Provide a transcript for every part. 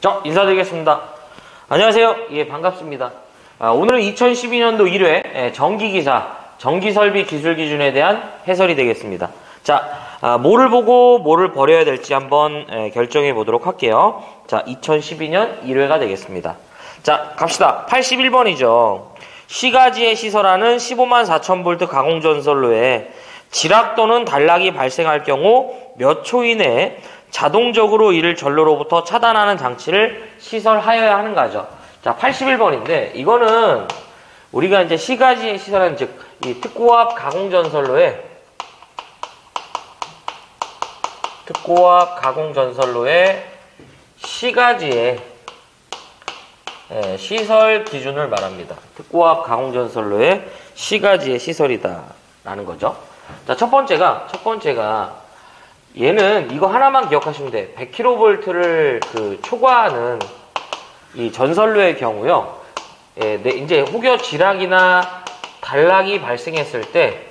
자, 인사드리겠습니다. 안녕하세요. 예, 반갑습니다. 오늘은 2012년도 1회 전기기사, 전기설비 기술 기준에 대한 해설이 되겠습니다. 자, 뭐를 보고 뭐를 버려야 될지 한번 결정해 보도록 할게요. 자, 2012년 1회가 되겠습니다. 자, 갑시다. 81번이죠. 시가지에 시설하는 154,000V 가공전선로에 지락 또는 단락이 발생할 경우 몇 초 이내에 자동적으로 이를 전로로부터 차단하는 장치를 시설하여야 하는 거죠. 자, 81번인데, 이거는 우리가 이제 시가지에 시설하는, 즉, 이 특고압 가공전선로에 시가지에 시설 기준을 말합니다. 특고압 가공전선로의 시가지의 시설이다 라는 거죠. 자, 첫 번째가 얘는 이거 하나만 기억하시면 돼. 100kV를 초과하는 이 전선로의 경우요. 이제 혹여 지락이나 단락이 발생했을 때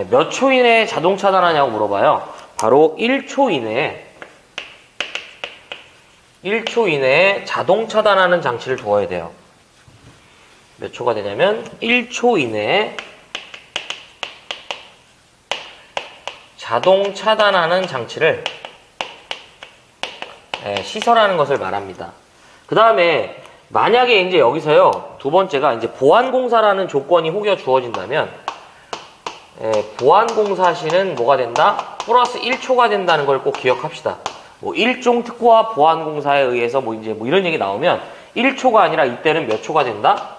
몇 초 이내에 자동 차단하냐고 물어봐요. 바로 1초 이내에 자동 차단하는 장치를 두어야 돼요. 몇 초가 되냐면 1초 이내에 자동 차단하는 장치를 시설하는 것을 말합니다. 그 다음에 만약에 이제 여기서요, 두 번째가 이제 보안공사라는 조건이 혹여 주어진다면 보안공사 시는 뭐가 된다? 플러스 1초가 된다는 걸 꼭 기억합시다. 뭐 일종 특고압 보안공사에 의해서 뭐 이런 얘기 나오면 1초가 아니라 이때는 몇 초가 된다?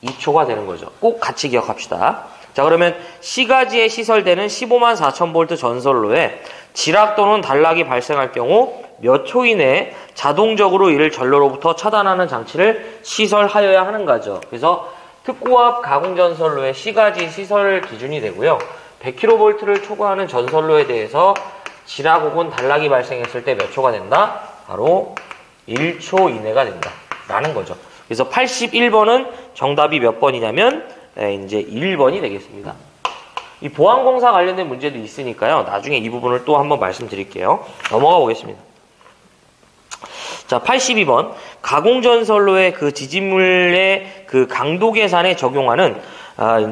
2초가 되는 거죠. 꼭 같이 기억합시다. 자, 그러면 시가지에 시설되는 154,000V 전선로에 지락 또는 단락이 발생할 경우 몇 초 이내에 자동적으로 이를 전로로부터 차단하는 장치를 시설하여야 하는 거죠. 그래서 특고압 가공전선로의 시가지 시설 기준이 되고요. 100kV를 초과하는 전선로에 대해서 지락 혹은 단락이 발생했을 때 몇 초가 된다? 바로 1초 이내가 된다 라는 거죠. 그래서 81번은 정답이 몇 번이냐면 이제 1번이 되겠습니다. 이 보안공사 관련된 문제도 있으니까요. 나중에 이 부분을 또 한번 말씀드릴게요. 넘어가 보겠습니다. 자, 82번. 가공전선로의 그 지진물의 그 강도 계산에 적용하는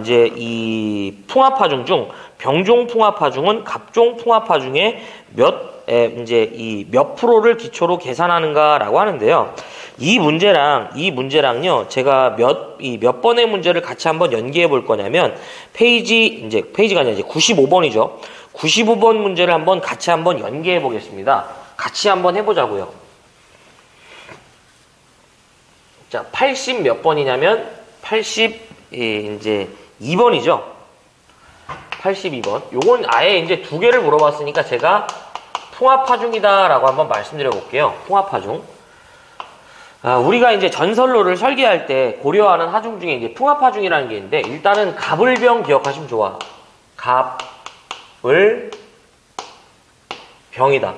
이제 이 풍압하중 중 병종 풍압하중은 갑종 풍압하중의 몇 프로를 기초로 계산하는가라고 하는데요. 이 문제랑요, 제가 몇 번의 문제를 같이 한번 연계해 볼 거냐면, 페이지가 아니라 이제 95번이죠. 95번 문제를 같이 한번 연계해 보겠습니다. 같이 한번 해보자고요. 자, 80 몇 번이냐면, 82번이죠. 82번. 요건 아예 이제 두 개를 물어봤으니까 제가 풍압하중이다라고 한번 말씀드려 볼게요. 풍압하중. 우리가 이제 전선로를 설계할 때 고려하는 하중 중에 이제 풍압하중이라는 게 있는데, 일단은 갑을병 기억하시면 좋아. 갑을병이다.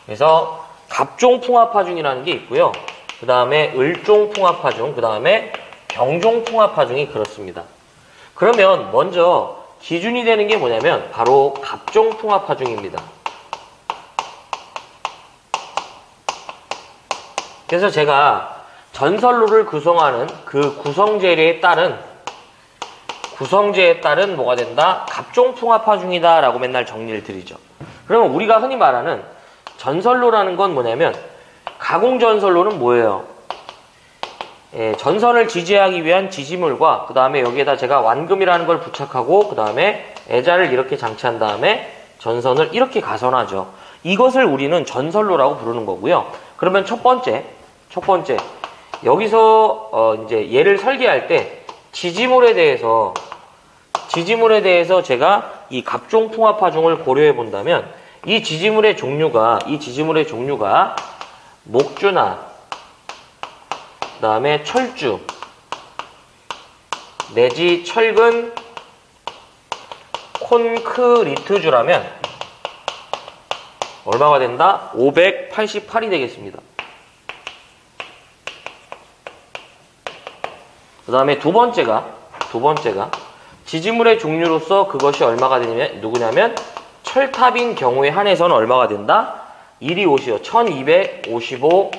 그래서 갑종 풍압하중이라는 게 있고요. 그 다음에 을종 풍압하중, 그 다음에 병종 풍압하중이 그렇습니다. 그러면 먼저 기준이 되는 게 뭐냐면 바로 갑종 풍압하중입니다. 그래서 제가 전선로를 구성하는 그 구성재에 따른 뭐가 된다? 갑종 풍압하중이다 라고 맨날 정리를 드리죠. 그러면 우리가 흔히 말하는 전선로라는 건 뭐냐면, 가공전선로는 뭐예요? 전선을 지지하기 위한 지지물과 그 다음에 여기에다 제가 완금이라는 걸 부착하고 그 다음에 애자를 이렇게 장치한 다음에 전선을 이렇게 가선하죠. 이것을 우리는 전선로라고 부르는 거고요. 그러면 첫 번째 여기서 이제 얘를 설계할 때 지지물에 대해서 제가 이 갑종 풍압하중을 고려해 본다면 이 지지물의 종류가 목주나 그 다음에 철주 내지 철근 콘크리트주라면 얼마가 된다? 588이 되겠습니다. 그 다음에 두 번째가 지지물의 종류로서 그것이 얼마가 되냐면 누구냐면 철탑인 경우에 한해서는 얼마가 된다? 1이 5이요. 1255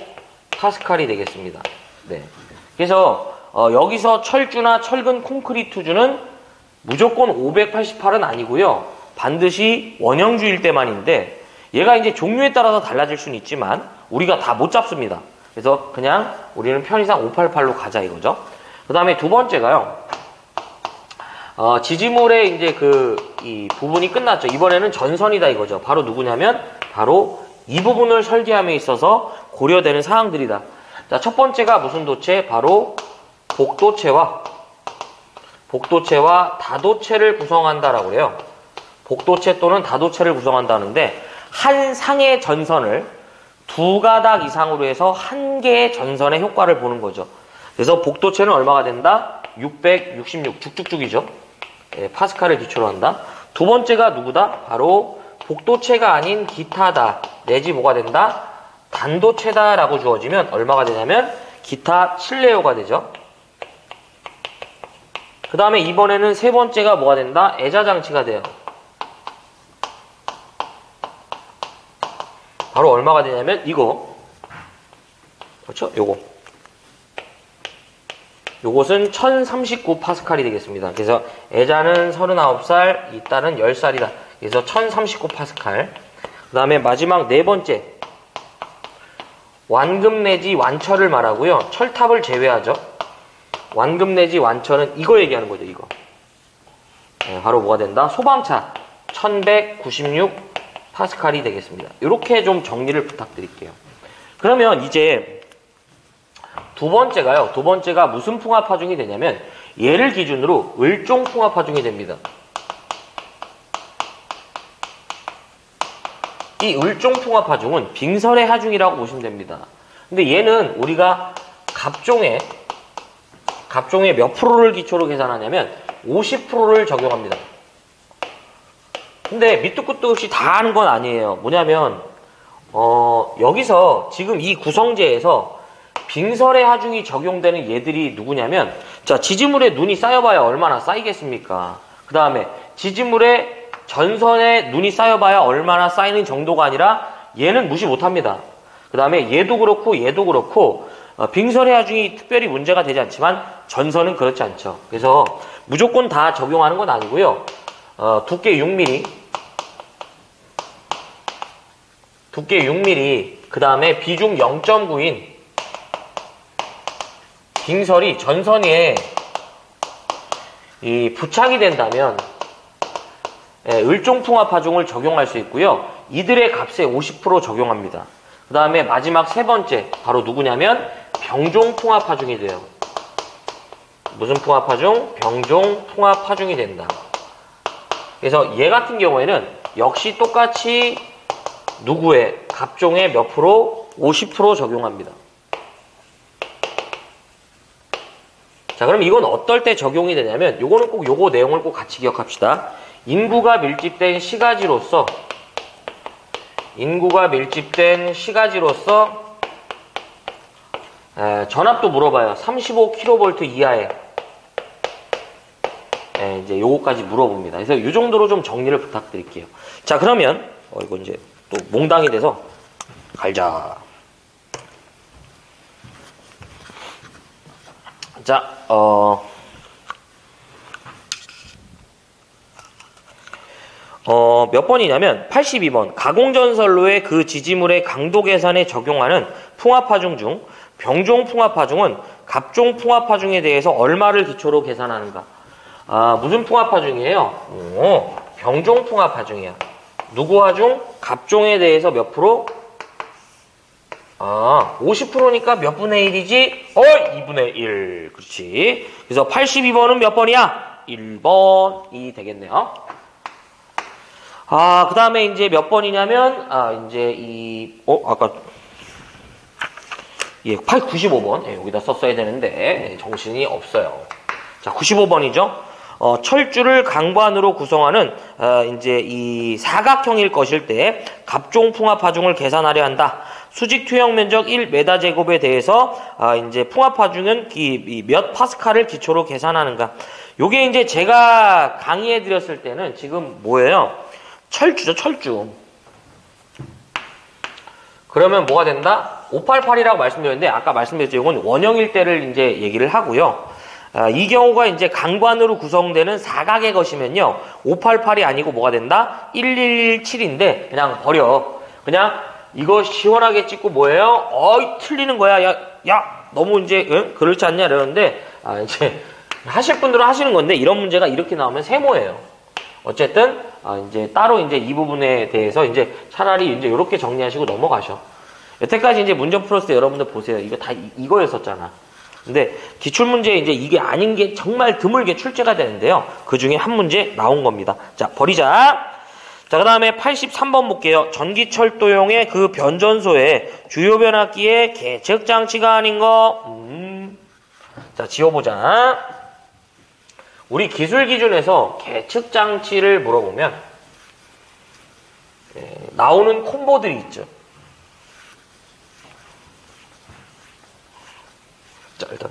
파스칼이 되겠습니다. 네. 그래서 여기서 철주나 철근 콘크리트주는 무조건 588은 아니고요. 반드시 원형주일 때만인데 얘가 이제 종류에 따라서 달라질 수는 있지만 우리가 다 못 잡습니다. 그래서 그냥 우리는 편의상 588로 가자 이거죠. 그 다음에 두 번째가요. 지지물의 이제 이 부분이 끝났죠. 이번에는 전선이다 이거죠. 바로 누구냐면 바로 이 부분을 설계함에 있어서 고려되는 사항들이다. 자, 첫 번째가 무슨 도체? 바로 복도체와 다도체를 구성한다라고 해요. 복도체 또는 다도체를 구성한다는데 한 상의 전선을 두 가닥 이상으로 해서 한 개의 전선의 효과를 보는 거죠. 그래서 복도체는 얼마가 된다? 666 쭉쭉쭉이죠. 예, 파스칼을 기초로 한다. 두 번째가 누구다? 바로 복도체가 아닌 기타다. 내지 뭐가 된다? 단도체다라고 주어지면 얼마가 되냐면 기타 칠레오가 되죠. 그 다음에 이번에는 세 번째가 뭐가 된다? 애자장치가 돼요. 바로 얼마가 되냐면 이거. 그렇죠? 요것은 1039 파스칼이 되겠습니다. 그래서 애자는 39살, 이 딸은 10살이다. 그래서 1039 파스칼. 그 다음에 마지막 네 번째. 완금 내지 완철을 말하고요. 철탑을 제외하죠. 완금 내지 완철은 이거 얘기하는 거죠, 이거. 네, 바로 뭐가 된다? 소방차 1196 파스칼이 되겠습니다. 이렇게 좀 정리를 부탁드릴게요. 그러면 이제 두 번째가 무슨 풍합파중이 되냐면 얘를 기준으로 을종 풍합파중이 됩니다. 이 을종 풍합파중은 빙설의 하중이라고 보시면 됩니다. 근데 얘는 우리가 갑종의 몇 프로를 기초로 계산하냐면 50%를 적용합니다. 근데 밑도 끝도 없이 다 하는 건 아니에요. 뭐냐면 여기서 지금 이 구성재에서 빙설의 하중이 적용되는 얘들이 누구냐면 자, 지지물에 눈이 쌓여봐야 얼마나 쌓이겠습니까? 그 다음에 지지물에 전선에 눈이 쌓여봐야 얼마나 쌓이는 정도가 아니라 얘는 무시 못합니다. 그 다음에 얘도 그렇고 빙설의 하중이 특별히 문제가 되지 않지만 전선은 그렇지 않죠. 그래서 무조건 다 적용하는 건 아니고요. 두께 6mm 그 다음에 비중 0.9인 빙설이 전선에 부착이 된다면 을종풍합파중을 적용할 수 있고요. 이들의 값에 50% 적용합니다. 그 다음에 마지막 세 번째 바로 누구냐면 병종풍합파중이 돼요. 무슨 풍합파중? 병종풍합파중이 된다. 그래서 얘 같은 경우에는 역시 똑같이 누구의 갑종의 몇 프로? 50% 적용합니다. 자, 그럼 이건 어떨 때 적용이 되냐면 요거는 꼭 요거 내용을 꼭 같이 기억합시다. 인구가 밀집된 시가지로서 전압도 물어봐요. 35kV 이하에 이제 요거까지 물어봅니다. 그래서 이 정도로 좀 정리를 부탁드릴게요. 자, 그러면 이거 이제 또 몽당이 돼서 갈자. 자, 몇 번이냐면 82번 가공전선로의 그 지지물의 강도 계산에 적용하는 풍합파중 중 병종 풍합파중은 갑종 풍합파중에 대해서 얼마를 기초로 계산하는가? 무슨 풍합파중이에요? 병종 풍합파중이야. 누구 하중? 갑종에 대해서 몇 프로? 50%니까 몇 분의 1이지? 2분의 1. 그렇지. 그래서 82번은 몇 번이야? 1번이 되겠네요. 그 다음에 이제 몇 번이냐면, 이제 아까, 95번. 여기다 썼어야 되는데, 정신이 없어요. 자, 95번이죠. 철주를 강반으로 구성하는, 이제 이 사각형일 것일 때, 갑종 풍합파중을 계산하려 한다. 수직 투영 면적 1m 제곱에 대해서 이제 풍합파중은 몇 파스칼을 기초로 계산하는가. 요게 이제 제가 강의해 드렸을 때는 지금 뭐예요? 철주죠, 철주. 그러면 뭐가 된다? 588이라고 말씀드렸는데 아까 말씀드렸죠. 이건 원형일 때를 이제 얘기를 하고요. 이 경우가 이제 강관으로 구성되는 사각의 것이면요. 588이 아니고 뭐가 된다? 1117인데 그냥 버려. 그냥 이거 시원하게 찍고 뭐예요? 어이 틀리는 거야. 야 너무 이제 그렇지 않냐 이러는데 이제 하실 분들은 하시는 건데 이런 문제가 이렇게 나오면 세모예요. 어쨌든 이제 따로 이제 이 부분에 대해서 이제 차라리 이제 이렇게 정리하시고 넘어가셔. 여태까지 이제 문제 풀었을 때 여러분들 보세요. 이거 다 이거였었잖아. 근데 기출문제에 이제 이게 아닌 게 정말 드물게 출제가 되는데요. 그 중에 한 문제 나온 겁니다. 자, 버리자. 자, 그 다음에 83번 볼게요. 전기철도용의 그 변전소의 주요 변압기의 계측 장치가 아닌 거. 자, 지워보자. 우리 기술 기준에서 계측 장치를 물어보면 나오는 콤보들이 있죠. 자, 일단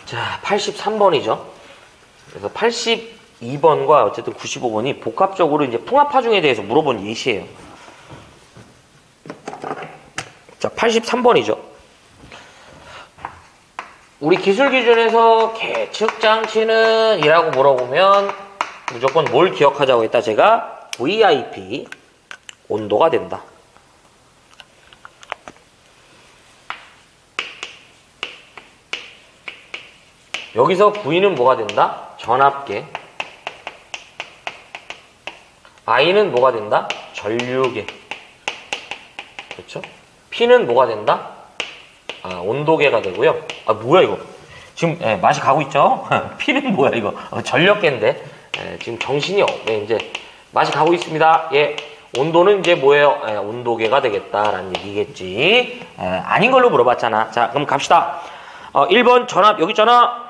자 83번이죠. 그래서 82번과 어쨌든 95번이 복합적으로 이제 풍합파중에 대해서 물어본 예시예요. 자, 83번이죠. 우리 기술 기준에서 계측 장치는 이라고 물어보면 무조건 뭘 기억하자고 했다. 제가 VIP 온도가 된다. 여기서 V는 뭐가 된다? 전압계. I는 뭐가 된다? 전류계. 그렇죠? P는 뭐가 된다? 온도계가 되고요. 뭐야 이거? 지금 맛이 가고 있죠? P는 뭐야 이거? 전력계인데 지금 정신이 이제 맛이 가고 있습니다. 예, 온도는 이제 뭐예요? 온도계가 되겠다라는 얘기겠지. 아닌 걸로 물어봤잖아. 자, 그럼 갑시다. 1번 전압 여기 있잖아.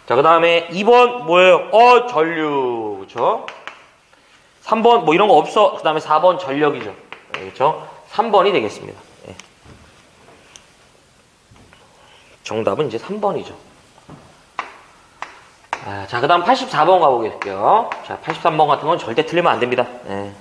자, 그 다음에 2번 뭐예요? 전류. 그쵸? 3번 뭐 이런 거 없어. 그 다음에 4번 전력이죠. 그쵸? 3번이 되겠습니다. 예. 정답은 이제 3번이죠. 자, 그 다음 84번 가보겠고요. 자, 83번 같은 건 절대 틀리면 안 됩니다. 예.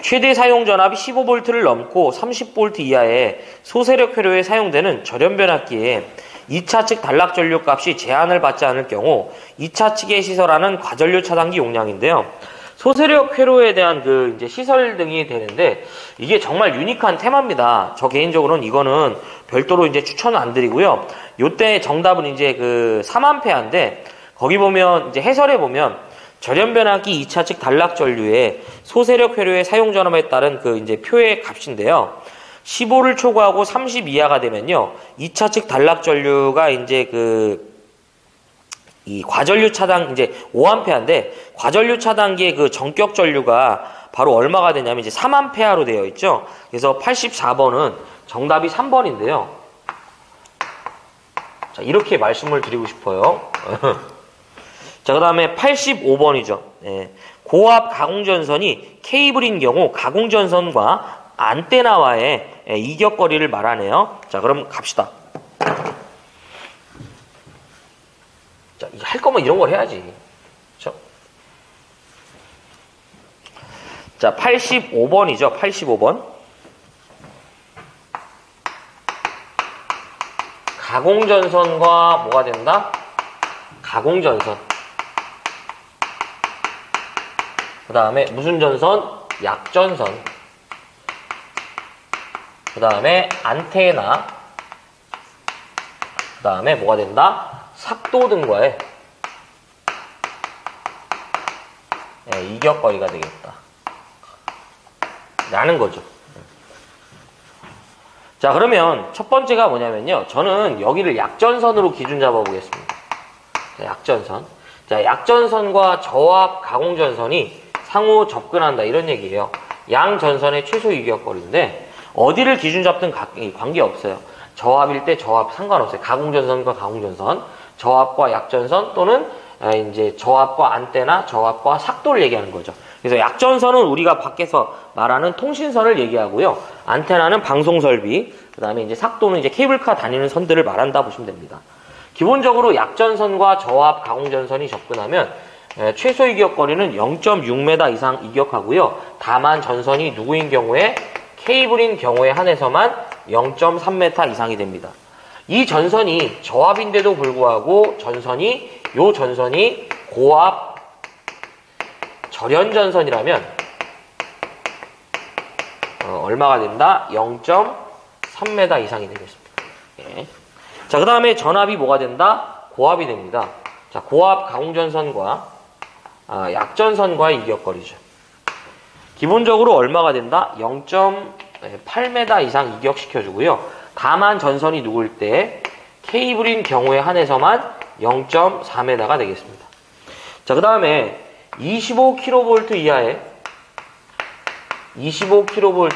최대 사용 전압이 15V를 넘고 30V 이하의 소세력 회로에 사용되는 절연변압기에 2차 측 단락 전류 값이 제한을 받지 않을 경우 2차 측에 시설하는 과전류 차단기 용량인데요. 소세력 회로에 대한 그 이제 시설 등이 되는데 이게 정말 유니크한 테마입니다. 저 개인적으로는 이거는 별도로 이제 추천은 안 드리고요. 요때 정답은 이제 그 3A인데 거기 보면 이제 해설에 보면 절연변압기 2차 측 단락 전류의 소세력 회로의 사용 전압에 따른 그 이제 표의 값인데요. 15를 초과하고 30 이하가 되면요. 2차 측 단락 전류가 이제 이 과전류 차단 이제 5A인데 과전류 차단기의 그 전격 전류가 바로 얼마가 되냐면 이제 3A로 되어 있죠. 그래서 84번은 정답이 3번인데요. 자, 이렇게 말씀을 드리고 싶어요. 자, 그 다음에 85번이죠. 예. 고압 가공전선이 케이블인 경우 가공전선과 안테나와의 이격거리를 말하네요. 자, 그럼 갑시다. 자, 할 거면 이런 걸 해야지. 그렇죠? 자, 85번이죠. 85번. 가공전선과 뭐가 된다? 가공전선. 그 다음에 무슨 전선? 약전선. 그 다음에 안테나. 그 다음에 뭐가 된다? 삭도 등과의 이격거리가 되겠다. 라는 거죠. 자, 그러면 첫 번째가 뭐냐면요. 저는 여기를 약전선으로 기준 잡아보겠습니다. 자, 약전선. 자, 약전선과 저압 가공전선이 상호 접근한다. 이런 얘기예요. 양 전선의 최소 이격거리인데 어디를 기준 잡든 관계없어요. 저압일 때 저압 상관없어요. 가공전선과 가공전선, 저압과 약전선 또는 이제 저압과 안테나, 저압과 삭도를 얘기하는 거죠. 그래서 약전선은 우리가 밖에서 말하는 통신선을 얘기하고요. 안테나는 방송설비, 그 다음에 이제 삭도는 이제 케이블카 다니는 선들을 말한다 보시면 됩니다. 기본적으로 약전선과 저압 가공전선이 접근하면 최소 이격거리는 0.6m 이상 이격하고요. 다만 전선이 누구인 경우에 케이블인 경우에 한해서만 0.3m 이상이 됩니다. 이 전선이 저압인데도 불구하고 요 전선이 고압 절연 전선이라면 얼마가 된다? 0.3m 이상이 되겠습니다. 예. 자, 그 다음에 전압이 뭐가 된다? 고압이 됩니다. 자, 고압 가공전선과 약전선과의 이격거리죠. 기본적으로 얼마가 된다? 0.8m 이상 이격시켜주고요. 다만 전선이 누구일 때 케이블인 경우에 한해서만 0.4m가 되겠습니다. 자, 그 다음에 25kV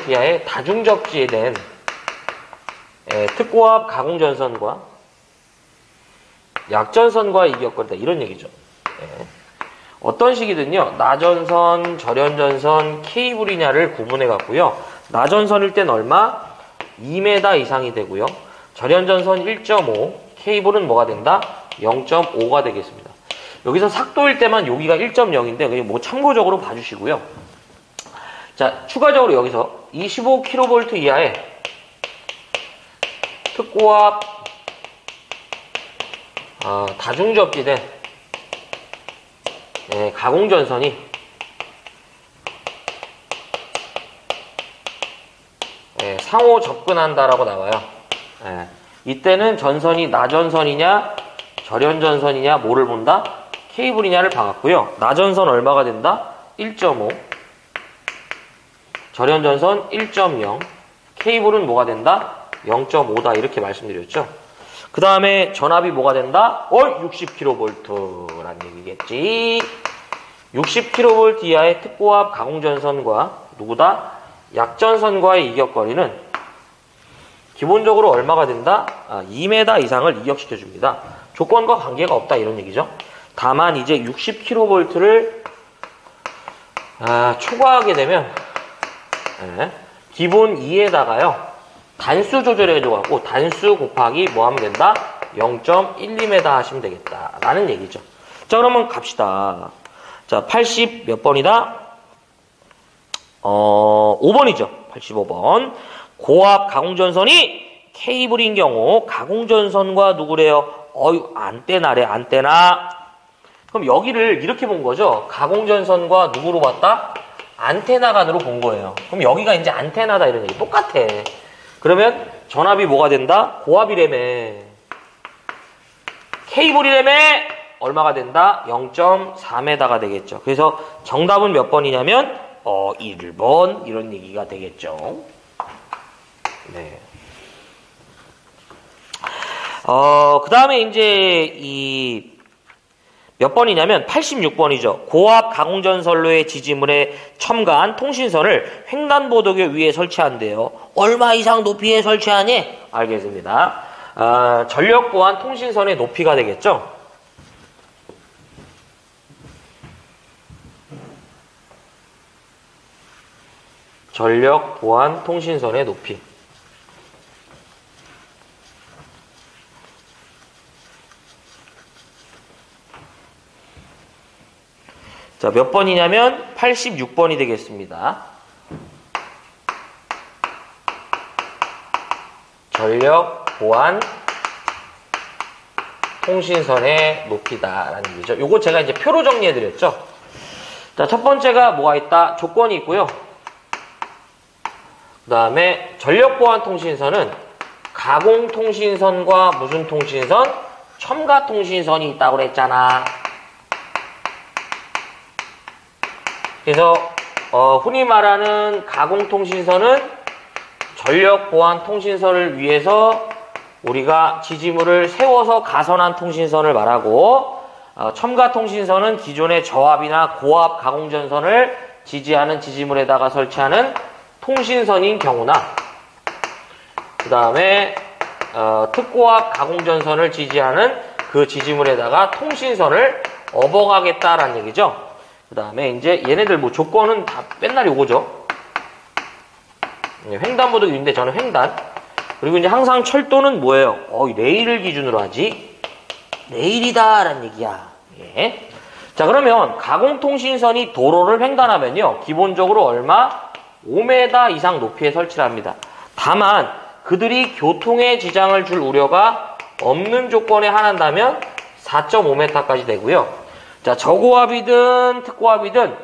이하의 다중접지에 된 특고압 가공전선과 약전선과의 이격거리다 이런 얘기죠. 어떤 식이든요, 나전선, 절연전선, 케이블이냐를 구분해 갖고요. 나전선일 땐 얼마? 2m 이상이 되고요. 절연전선 1.5, 케이블은 뭐가 된다? 0.5가 되겠습니다. 여기서 삭도일 때만 여기가 1.0인데 그냥 뭐 참고적으로 봐주시고요. 자, 추가적으로 여기서 25kV 이하의 특고압 다중접지된 가공전선이 상호 접근한다라고 나와요. 이때는 전선이 나전선이냐 절연전선이냐 뭐를 본다? 케이블이냐를 봐갖고요. 나전선 얼마가 된다? 1.5, 절연전선 1.0, 케이블은 뭐가 된다? 0.5다 이렇게 말씀드렸죠. 그 다음에 전압이 뭐가 된다? 60kV라는 얘기겠지. 60kV 이하의 특고압 가공전선과 누구다? 약전선과의 이격거리는 기본적으로 얼마가 된다? 2m 이상을 이격시켜줍니다. 조건과 관계가 없다 이런 얘기죠. 다만 이제 60kV를 초과하게 되면 기본 2에다가요 단수 조절해줘갖고 단수 곱하기 뭐 하면 된다? 0.12m 하시면 되겠다라는 얘기죠. 자, 그러면 갑시다. 자, 80 몇 번이다? 5번이죠. 85번. 고압 가공전선이 케이블인 경우 가공전선과 누구래요? 안테나래, 안테나. 그럼 여기를 이렇게 본 거죠. 가공전선과 누구로 봤다? 안테나 간으로 본 거예요. 그럼 여기가 이제 안테나다 이런 얘기 똑같아. 그러면 전압이 뭐가 된다? 고압이래매. 케이블이래매 얼마가 된다? 0.4m가 되겠죠. 그래서 정답은 몇 번이냐면 1번 이런 얘기가 되겠죠. 네. 그 다음에 이제 몇 번이냐면 86번이죠. 고압 가공전선로의 지지물에 첨가한 통신선을 횡단보도교 위에 설치한대요. 얼마 이상 높이에 설치하니? 알겠습니다. 전력 보안 통신선의 높이가 되겠죠. 전력 보안 통신선의 높이. 자, 몇 번이냐면 86번이 되겠습니다. 전력 보안 통신선의 높이다라는 얘기죠. 요거 제가 이제 표로 정리해 드렸죠. 자, 첫 번째가 뭐가 있다? 조건이 있고요. 그 다음에 전력 보안 통신선은 가공 통신선과 무슨 통신선? 첨가 통신선이 있다고 그랬잖아. 그래서 흔히 말하는 가공통신선은 전력보안통신선을 위해서 우리가 지지물을 세워서 가선한 통신선을 말하고 첨가통신선은 기존의 저압이나 고압 가공전선을 지지하는 지지물에다가 설치하는 통신선인 경우나 그 다음에 특고압 가공전선을 지지하는 그 지지물에다가 통신선을 업어가겠다라는 얘기죠. 그 다음에 이제 얘네들 뭐 조건은 다 맨날 요거죠. 횡단보도인데 저는 횡단. 그리고 이제 항상 철도는 뭐예요? 레일을 기준으로 하지. 레일이다 라는 얘기야. 예. 자, 그러면 가공통신선이 도로를 횡단하면요, 기본적으로 얼마? 5m 이상 높이에 설치를 합니다. 다만 그들이 교통에 지장을 줄 우려가 없는 조건에 한한다면 4.5m까지 되고요. 자, 저고압이든 특고압이든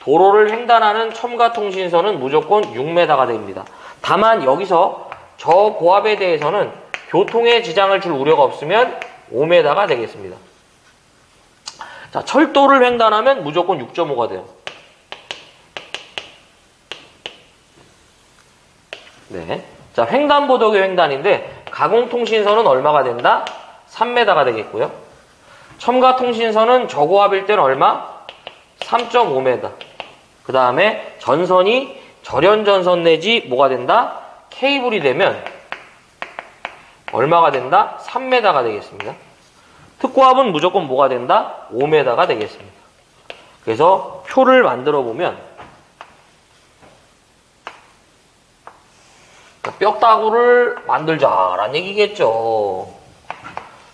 도로를 횡단하는 첨가통신선은 무조건 6m가 됩니다. 다만 여기서 저고압에 대해서는 교통에 지장을 줄 우려가 없으면 5m가 되겠습니다. 자, 철도를 횡단하면 무조건 6.5가 돼요. 네. 자, 횡단보도교 횡단인데 가공통신선은 얼마가 된다? 3m가 되겠고요. 첨가통신선은 저고압일 때는 얼마? 3.5m. 그 다음에 전선이 절연전선 내지 뭐가 된다? 케이블이 되면 얼마가 된다? 3m가 되겠습니다. 특고압은 무조건 뭐가 된다? 5m가 되겠습니다. 그래서 표를 만들어 보면 뼈다구를 만들자라는 얘기겠죠.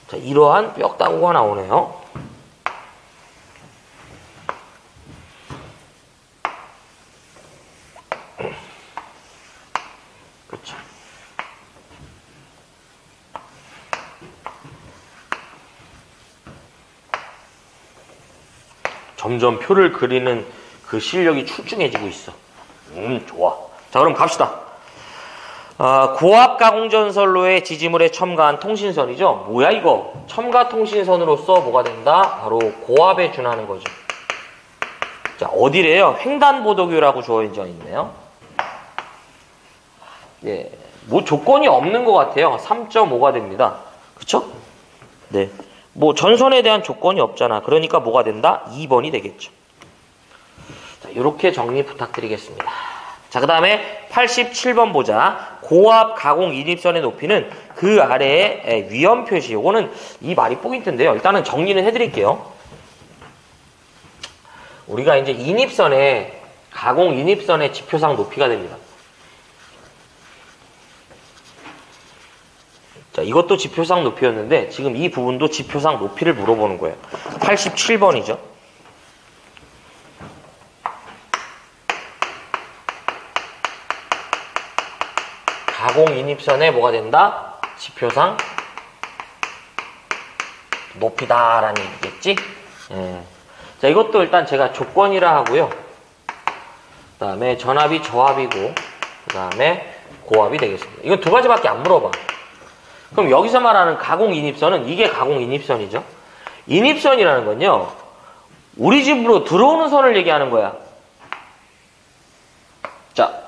자, 이러한 뼈다구가 나오네요. 그렇죠. 점점 표를 그리는 그 실력이 출중해지고 있어. 좋아. 자, 그럼 갑시다. 고압 가공전선로의 지지물에 첨가한 통신선이죠. 뭐야 이거? 첨가통신선으로서 뭐가 된다? 바로 고압에 준하는 거죠. 자, 어디래요? 횡단보도교라고 주어져 있네요. 예, 뭐 조건이 없는 것 같아요. 3.5가 됩니다. 그쵸? 네. 뭐 전선에 대한 조건이 없잖아. 그러니까 뭐가 된다? 2번이 되겠죠. 자, 이렇게 정리 부탁드리겠습니다. 자, 그 다음에 87번 보자. 고압 가공 인입선의 높이는 그 아래의 위험 표시. 요거는 이 말이 포인트인데요. 일단은 정리는 해드릴게요. 우리가 이제 인입선에, 가공 인입선의 지표상 높이가 됩니다. 자, 이것도 지표상 높이였는데 지금 이 부분도 지표상 높이를 물어보는 거예요. 87번이죠. 가공 인입선에 뭐가 된다? 지표상 높이다라는 얘기겠지? 예. 자, 이것도 일단 제가 조건이라 하고요. 그 다음에 전압이 저압이고, 그 다음에 고압이 되겠습니다. 이건 두 가지밖에 안 물어봐. 그럼 여기서 말하는 가공 인입선은 이게 가공 인입선이죠. 인입선이라는 건요, 우리 집으로 들어오는 선을 얘기하는 거야. 자,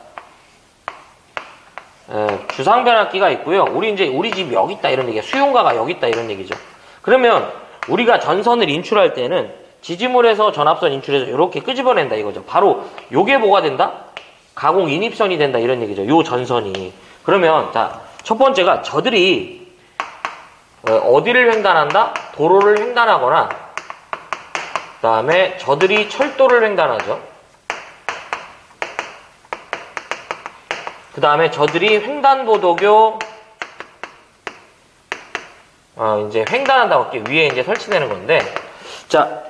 주상변압기가 있고요. 우리 집 여기 있다 이런 얘기야. 수용가가 여기 있다 이런 얘기죠. 그러면 우리가 전선을 인출할 때는 지지물에서 전압선 인출해서 이렇게 끄집어낸다 이거죠. 바로 요게 뭐가 된다? 가공 인입선이 된다 이런 얘기죠. 요 전선이. 그러면 자, 첫 번째가 저들이 어디를 횡단한다? 도로를 횡단하거나, 그 다음에 저들이 철도를 횡단하죠. 그 다음에 저들이 횡단보도교 이제 횡단한다고 할게요. 위에 이제 설치되는 건데, 자,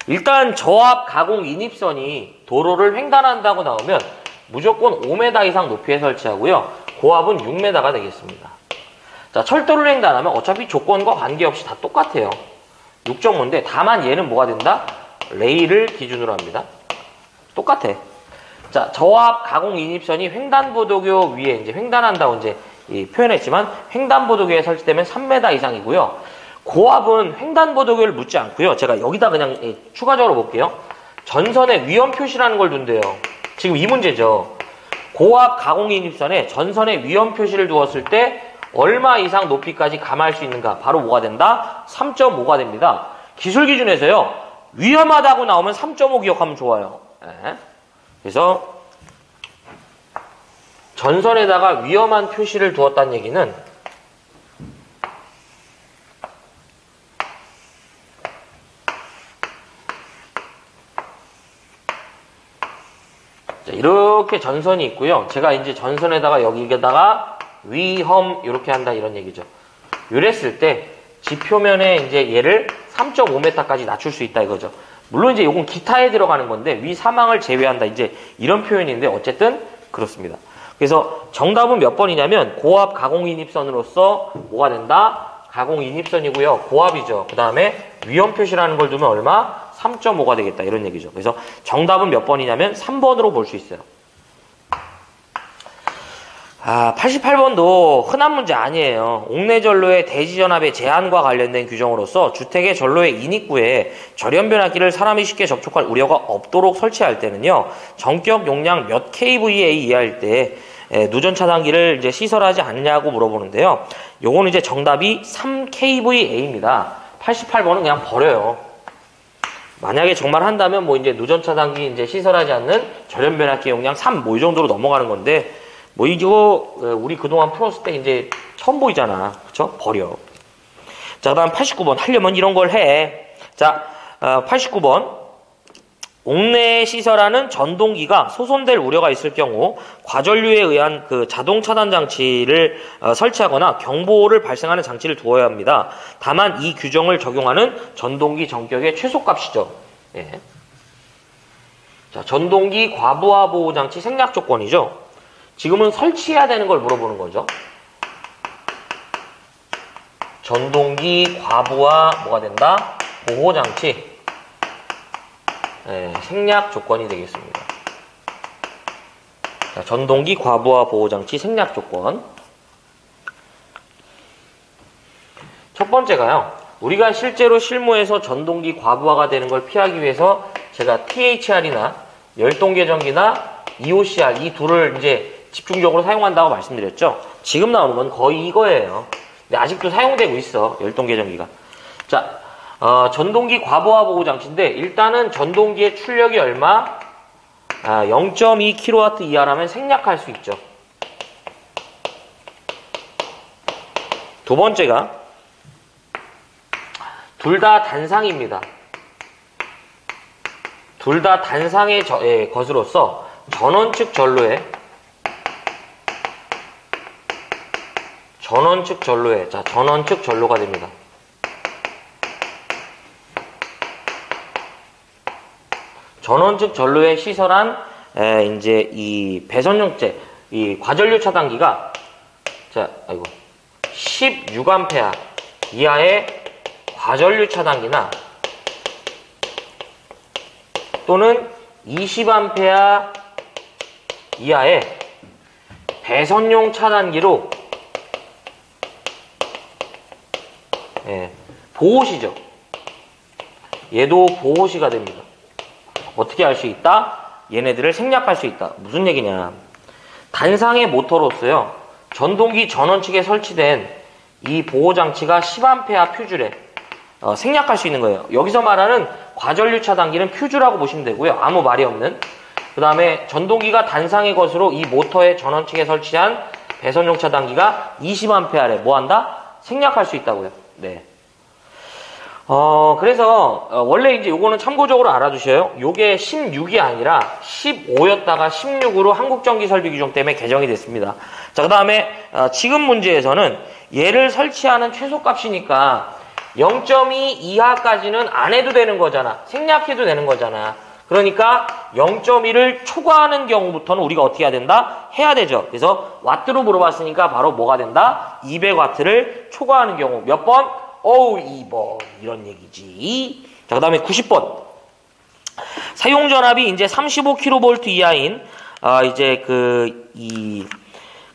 일단 저압 가공 인입선이 도로를 횡단한다고 나오면 무조건 5m 이상 높이에 설치하고요. 고압은 6m가 되겠습니다. 자, 철도를 횡단하면 어차피 조건과 관계없이 다 똑같아요. 6.5인데 다만 얘는 뭐가 된다? 레일을 기준으로 합니다. 똑같아. 자, 저압 가공 인입선이 횡단보도교 위에 이제 횡단한다고 이제 표현했지만 횡단보도교에 설치되면 3m 이상이고요. 고압은 횡단보도교를 묻지 않고요. 제가 여기다 그냥 추가적으로 볼게요. 전선에 위험 표시라는 걸 둔대요. 지금 이 문제죠. 고압 가공 인입선에 전선에 위험 표시를 두었을 때 얼마 이상 높이까지 감할 수 있는가? 바로 뭐가 된다? 3.5가 됩니다. 기술 기준에서요. 위험하다고 나오면 3.5 기억하면 좋아요. 네. 그래서 전선에다가 위험한 표시를 두었다는 얘기는 자, 이렇게 전선이 있고요. 제가 이제 전선에다가 여기에다가 위험 이렇게 한다 이런 얘기죠. 이랬을 때 지표면에 이제 얘를 3.5m까지 낮출 수 있다 이거죠. 물론 이제 요건 기타에 들어가는 건데 위 사망을 제외한다 이제 이런 표현인데 어쨌든 그렇습니다. 그래서 정답은 몇 번이냐면 고압 가공인입선으로서 뭐가 된다? 가공인입선이고요. 고압이죠. 그 다음에 위험 표시라는 걸 두면 얼마? 3.5가 되겠다 이런 얘기죠. 그래서 정답은 몇 번이냐면 3번으로 볼 수 있어요. 88번도 흔한 문제 아니에요. 옥내전로의 대지전압의 제한과 관련된 규정으로서 주택의 전로의 인입구에 절연변압기를 사람이 쉽게 접촉할 우려가 없도록 설치할 때는요, 전격 용량 몇 kVA 이하일 때 누전 차단기를 이제 시설하지 않냐고 물어보는데요. 요거는 이제 정답이 3kVA입니다. 88번은 그냥 버려요. 만약에 정말 한다면 뭐 이제 누전 차단기 이제 시설하지 않는 절연변압기 용량 3 뭐 이 정도로 넘어가는 건데 뭐 이거 우리 그동안 풀었을 때 이제 처음 보이잖아. 그쵸? 버려. 자, 그 다음 89번 하려면 이런 걸 해. 자, 89번 옥내에 시설하는 전동기가 소손될 우려가 있을 경우 과전류에 의한 그 자동 차단 장치를 설치하거나 경보를 발생하는 장치를 두어야 합니다. 다만 이 규정을 적용하는 전동기 전격의 최소값이죠. 예. 자, 전동기 과부하 보호 장치 생략 조건이죠. 지금은 설치해야 되는 걸 물어보는 거죠. 전동기 과부하 뭐가 된다? 보호장치 생략 조건이 되겠습니다. 자, 전동기 과부하 보호장치 생략 조건. 첫 번째가요. 우리가 실제로 실무에서 전동기 과부하가 되는 걸 피하기 위해서 제가 THR이나 열동계전기나 EOCR 이 둘을 이제 집중적으로 사용한다고 말씀드렸죠. 지금 나오는 건 거의 이거예요. 근데 아직도 사용되고 있어. 열동계전기가. 자, 전동기 과부하 보호 장치인데 일단은 전동기의 출력이 얼마? 0.2kW 이하라면 생략할 수 있죠. 두 번째가 둘 다 단상입니다. 둘 다 단상의 것으로서 전원측 전로에 자, 전원측 전로가 됩니다. 전원측 전로에 시설한 이제 이 배선용제 이 과전류 차단기가 자, 16A 이하의 과전류 차단기나 또는 20A 이하의 배선용 차단기로 보호시죠. 얘도 보호시가 됩니다. 어떻게 할 수 있다? 얘네들을 생략할 수 있다. 무슨 얘기냐? 단상의 모터로서요. 전동기 전원측에 설치된 이 보호장치가 10A 퓨즈래. 생략할 수 있는 거예요. 여기서 말하는 과전류 차단기는 퓨즈라고 보시면 되고요. 아무 말이 없는. 그 다음에 전동기가 단상의 것으로 이 모터의 전원측에 설치한 배선용 차단기가 20A래. 뭐 한다? 생략할 수 있다고요. 네. 그래서 원래 이제 요거는 참고적으로 알아두셔요. 요게 16이 아니라 15였다가 16으로 한국전기설비규정 때문에 개정이 됐습니다. 자, 그 다음에 지금 문제에서는 얘를 설치하는 최소값이니까 0.2 이하까지는 안 해도 되는 거잖아. 생략해도 되는 거잖아. 그러니까 0.1을 초과하는 경우부터는 우리가 어떻게 해야 된다? 해야 되죠. 그래서 와트로 물어봤으니까 바로 뭐가 된다? 200와트를 초과하는 경우 몇 번? 2번 이런 얘기지. 자, 그 다음에 90번 사용전압이 이제 35kV 이하인 이제 이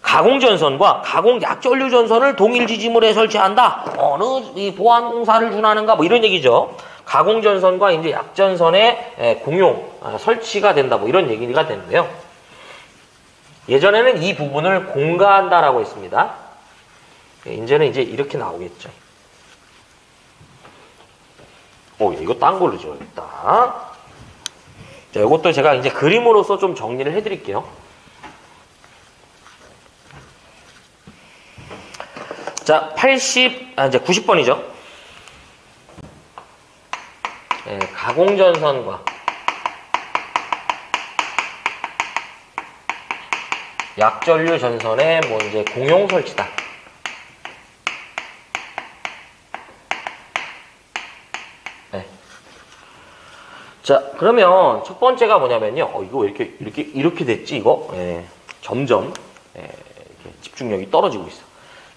가공전선과 가공약전류전선을 동일 지지물에 설치한다. 어느 이 보안공사를 준하는가 뭐 이런 얘기죠. 가공전선과 이제 약전선의 공용 설치가 된다 뭐 이런 얘기가 되는데요. 예전에는 이 부분을 공가한다라고 했습니다. 이제는 이제 이렇게 나오겠죠. 이거 딴 걸로 줘야겠다. 자, 이것도 제가 이제 그림으로서 좀 정리를 해드릴게요. 자, 이제 90번이죠. 가공전선과 약전류 전선의 뭐 이제 공용 설치다. 자, 그러면 첫 번째가 뭐냐면요. 이거 왜 이렇게 됐지, 이거? 예, 점점, 이렇게 집중력이 떨어지고 있어.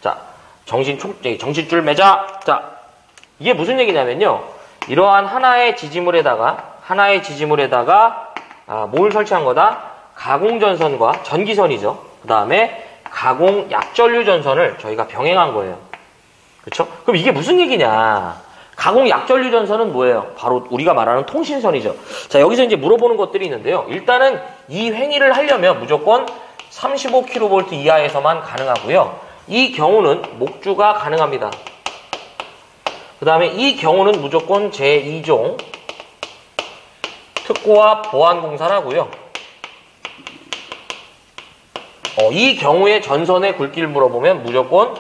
자, 정신줄 매자. 자, 이게 무슨 얘기냐면요. 이러한 하나의 지지물에다가, 뭘 설치한 거다? 가공전선과 전기선이죠. 그 다음에 가공약전류전선을 저희가 병행한 거예요. 그렇죠? 그럼 이게 무슨 얘기냐? 가공약전류전선은 뭐예요? 바로 우리가 말하는 통신선이죠. 자, 여기서 이제 물어보는 것들이 있는데요. 일단은 이 행위를 하려면 무조건 35kV 이하에서만 가능하고요. 이 경우는 목주가 가능합니다. 그 다음에 이 경우는 무조건 제2종 특고압 보안공사라고요. 이 경우에 전선의 굵기를 물어보면 무조건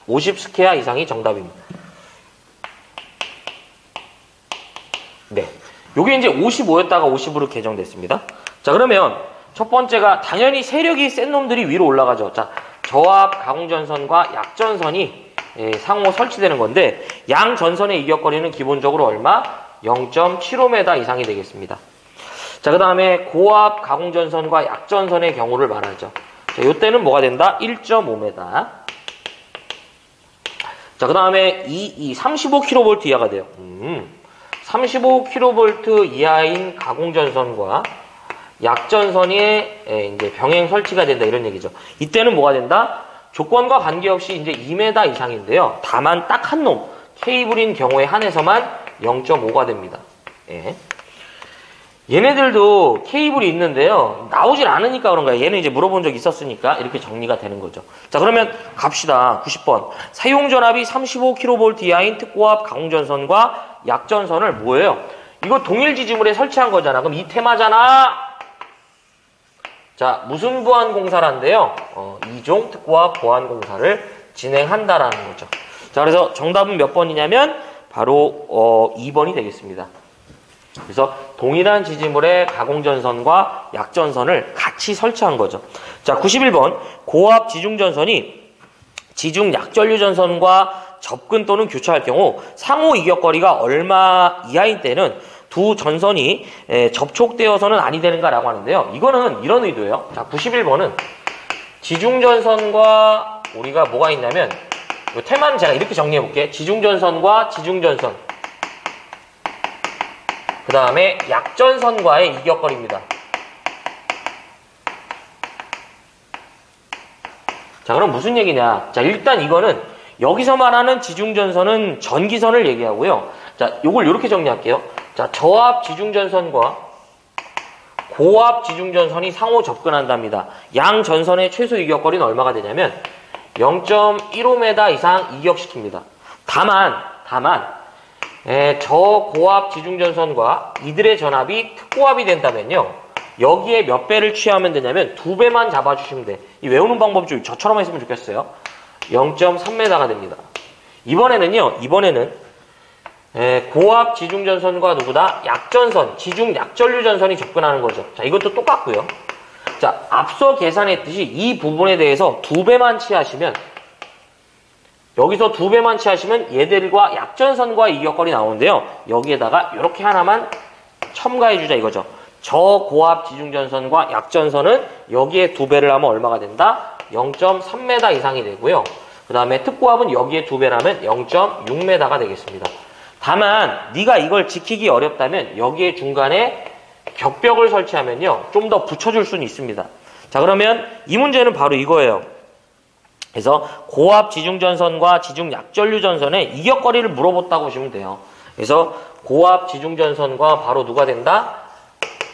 50스퀘어 이상이 정답입니다. 네. 요게 이제 55였다가 50으로 개정됐습니다. 자, 그러면 첫 번째가 당연히 세력이 센 놈들이 위로 올라가죠. 자, 저압 가공전선과 약전선이 상호 설치되는 건데, 양 전선의 이격거리는 기본적으로 얼마? 0.75m 이상이 되겠습니다. 자, 그 다음에 고압 가공전선과 약전선의 경우를 말하죠. 자, 요때는 뭐가 된다? 1.5m. 자, 그 다음에 35kV 이하가 돼요. 35kV 이하인 가공전선과 약전선이 이제 병행 설치가 된다, 이런 얘기죠. 이때는 뭐가 된다? 조건과 관계없이 이제 2m 이상인데요. 다만 딱 한 놈, 케이블인 경우에 한해서만 0.5가 됩니다. 예. 얘네들도 케이블이 있는데요. 나오질 않으니까 그런 거예요. 얘는 이제 물어본 적 있었으니까 이렇게 정리가 되는 거죠. 자, 그러면 갑시다. 90번. 사용전압이 35kV 이하인 특고압 가공전선과 약전선을 뭐예요? 이거 동일 지지물에 설치한 거잖아. 그럼 이 테마잖아. 자, 무슨 보안공사란데요? 2종 특고압 보안공사를 진행한다라는 거죠. 자, 그래서 정답은 몇 번이냐면 바로 2번이 되겠습니다. 그래서 동일한 지지물의 가공전선과 약전선을 같이 설치한 거죠. 자, 91번. 고압 지중전선이 지중약전류전선과 접근 또는 교차할 경우 상호 이격거리가 얼마 이하인 때는 두 전선이 접촉되어서는 아니 되는가라고 하는데요. 이거는 이런 의도예요. 자, 91번은 지중전선과 우리가 뭐가 있냐면, 이 테마는 제가 이렇게 정리해 볼게요. 지중전선과 지중전선, 그 다음에 약전선과의 이격거리입니다. 자, 그럼 무슨 얘기냐? 자, 일단 이거는 여기서 말하는 지중전선은 전기선을 얘기하고요. 자, 요걸 이렇게 정리할게요. 자, 저압 지중전선과 고압 지중전선이 상호 접근한답니다. 양 전선의 최소 이격거리는 얼마가 되냐면 0.15m 이상 이격시킵니다. 다만 저고압 지중전선과 이들의 전압이 특고압이 된다면요, 여기에 몇 배를 취하면 되냐면 2배만 잡아주시면 돼. 이 외우는 방법 좀 저처럼 했으면 좋겠어요. 0.3m가 됩니다. 이번에는 고압 지중전선과 누구다? 약전선, 지중약전류전선이 접근하는 거죠. 자, 이것도 똑같고요. 자, 앞서 계산했듯이 이 부분에 대해서 2배만 취하시면, 여기서 2배만 취하시면 얘들과 약전선과 이격거리 나오는데요. 여기에다가 이렇게 하나만 첨가해주자 이거죠. 저고압 지중전선과 약전선은 여기에 2배를 하면 얼마가 된다? 0.3m 이상이 되고요. 그 다음에 특고압은 여기에 2배라면 0.6m가 되겠습니다. 다만 네가 이걸 지키기 어렵다면 여기에 중간에 격벽을 설치하면요, 좀 더 붙여줄 수는 있습니다. 자, 그러면 이 문제는 바로 이거예요. 그래서 고압 지중전선과 지중약전류전선의 이격거리를 물어봤다고 보시면 돼요. 그래서 고압 지중전선과 바로 누가 된다?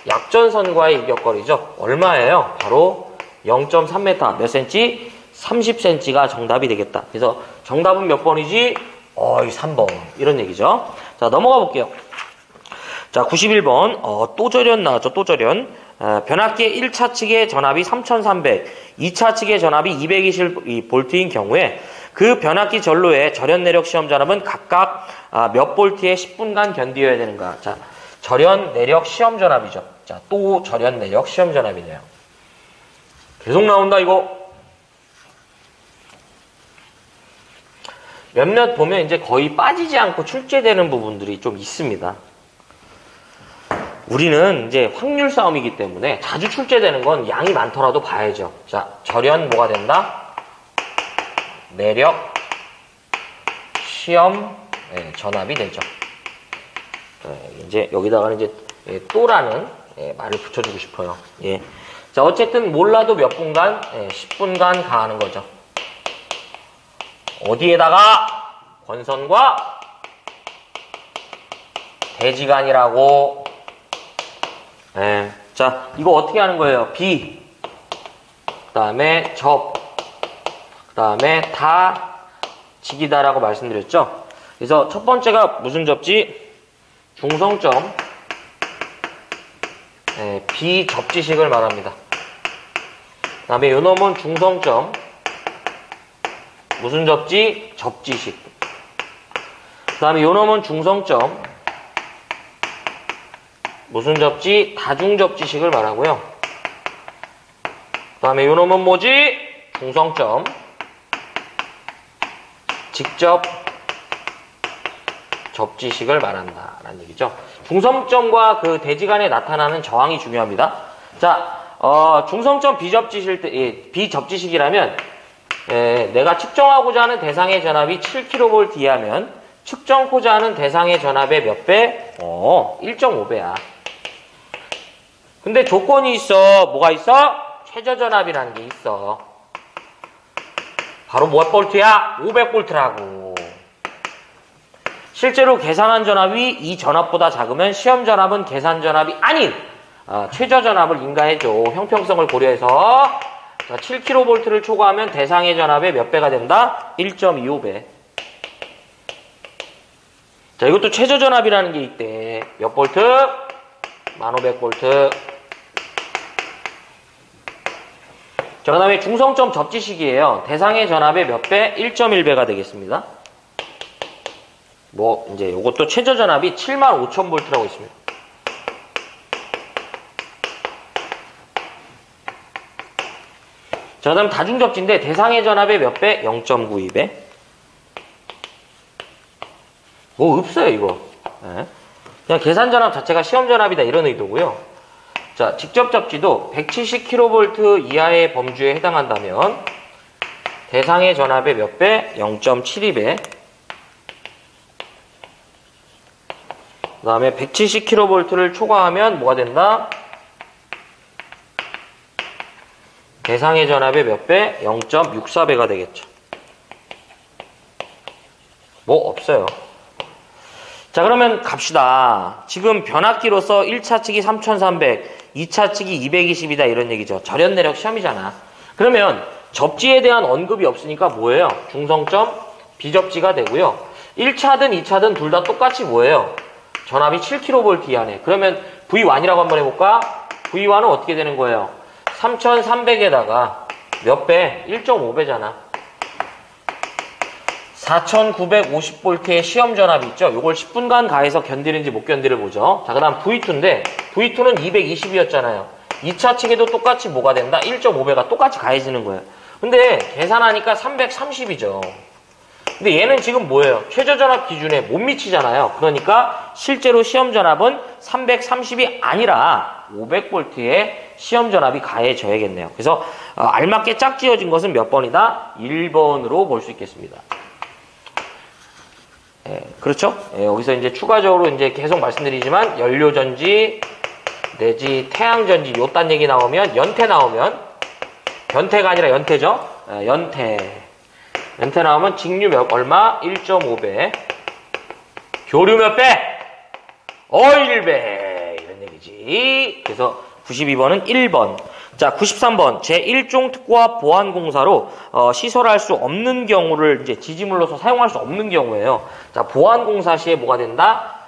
약전선과의 이격거리죠. 얼마예요? 바로 0.3m. 몇 cm? 30cm가 정답이 되겠다. 그래서 정답은 몇 번이지? 3번. 이런 얘기죠. 자, 넘어가 볼게요. 자, 91번. 또 절연 나왔죠. 또 절연. 변압기의 1차 측의 전압이 3300, 2차 측의 전압이 220V인 경우에 그 변압기 전로의 절연 내력 시험 전압은 각각 몇 볼트에 10분간 견디어야 되는가. 자, 절연 내력 시험 전압이죠. 자, 또 절연 내력 시험 전압이네요. 계속 나온다 이거. 몇몇 보면 이제 거의 빠지지 않고 출제되는 부분들이 좀 있습니다. 우리는 이제 확률 싸움이기 때문에 자주 출제되는 건 양이 많더라도 봐야죠. 자, 절연 뭐가 된다? 내력, 시험, 전압이 되죠. 이제 여기다가는 이제 또라는 말을 붙여주고 싶어요. 예. 자, 어쨌든 몰라도 몇 분간, 10분간 가하는 거죠. 어디에다가 권선과 대지간이라고. 자, 이거 어떻게 하는 거예요? 비, 그 다음에 접, 그 다음에 다, 직이다라고 말씀드렸죠. 그래서 첫 번째가 무슨 접지? 중성점, 비접지식을 말합니다. 그 다음에 요 놈은 중성점, 무슨 접지? 접지식. 그 다음에 요 놈은 중성점, 무슨 접지? 다중접지식을 말하고요. 그 다음에 요 놈은 뭐지? 중성점, 직접 접지식을 말한다 라는 얘기죠. 중성점과 그 대지간에 나타나는 저항이 중요합니다. 자, 중성점 비접지식이라면 내가 측정하고자 하는 대상의 전압이 7kV 이하면 측정코자 하는 대상의 전압의 몇 배? 1.5배야. 근데 조건이 있어. 뭐가 있어? 최저전압이라는 게 있어. 바로 몇 볼트야? 500볼트라고. 실제로 계산한 전압이 이 전압보다 작으면 시험 전압은 계산 전압이 아닌 최저 전압을 인가해줘. 형평성을 고려해서 7kV를 초과하면 대상의 전압의 몇 배가 된다? 1.25배. 자, 이것도 최저 전압이라는 게 있대. 몇 볼트? 1500볼트. 자, 그 다음에 중성점 접지식이에요. 대상의 전압의 몇 배? 1.1배가 되겠습니다. 이제 요것도 최저 전압이 75,000볼트라고 있습니다. 자, 그 다음 다중접지인데 대상의 전압의 몇 배? 0.92배. 없어요, 이거. 그냥 계산 전압 자체가 시험 전압이다, 이런 의도고요. 자, 직접 접지도 170kV 이하의 범주에 해당한다면 대상의 전압의 몇 배? 0.72배. 그 다음에 170kV를 초과하면 뭐가 된다? 대상의 전압의 몇 배? 0.64배가 되겠죠. 없어요. 자, 그러면 갑시다. 지금 변압기로서 1차 측이 3300, 2차 측이 220이다 이런 얘기죠. 절연 내력 시험이잖아. 그러면 접지에 대한 언급이 없으니까 뭐예요? 중성점 비접지가 되고요. 1차든 2차든 둘 다 똑같이 뭐예요? 전압이 7kV 이하네. 그러면 V1이라고 한번 해볼까? V1은 어떻게 되는 거예요? 3300에다가 몇 배? 1.5배잖아. 4950V의 시험 전압이 있죠. 요걸 10분간 가해서 견디는지 못 견디를 보죠. 자, 그 다음 V2인데 V2는 220이었잖아요. 2차 측에도 똑같이 뭐가 된다? 1.5배가 똑같이 가해지는 거예요. 근데 계산하니까 330이죠. 근데 얘는 지금 뭐예요? 최저전압 기준에 못 미치잖아요. 그러니까 실제로 시험전압은 330이 아니라 500V의 시험전압이 가해져야겠네요. 그래서 알맞게 짝지어진 것은 몇 번이다? 1번으로 볼 수 있겠습니다. 그렇죠? 여기서 이제 추가적으로 이제 계속 말씀드리지만 연료전지 내지 태양전지 요딴 얘기 나오면 연태 나오면 변태가 아니라 연태죠? 연태 나오면 직류 얼마? 1.5배. 교류 몇 배? 1배. 이런 얘기지. 그래서 92번은 1번. 자, 93번. 제1종 특고와 보안공사로 시설할 수 없는 경우를 이제 지지물로서 사용할 수 없는 경우예요. 자, 보안공사 시에 뭐가 된다?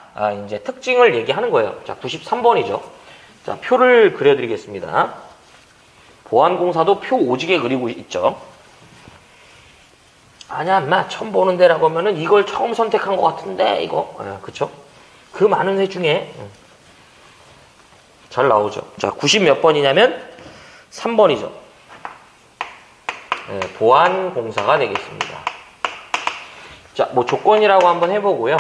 이제 특징을 얘기하는 거예요. 자, 93번이죠. 자, 표를 그려드리겠습니다. 보안공사도 표 오지게 그리고 있죠. 아니야, 인마, 처음 보는 데라고 하면은 이걸 처음 선택한 것 같은데, 이거. 그쵸? 그 많은 회 중에. 잘 나오죠. 자, 90 몇 번이냐면 3번이죠. 보안공사가 되겠습니다. 자, 뭐 조건이라고 한번 해보고요.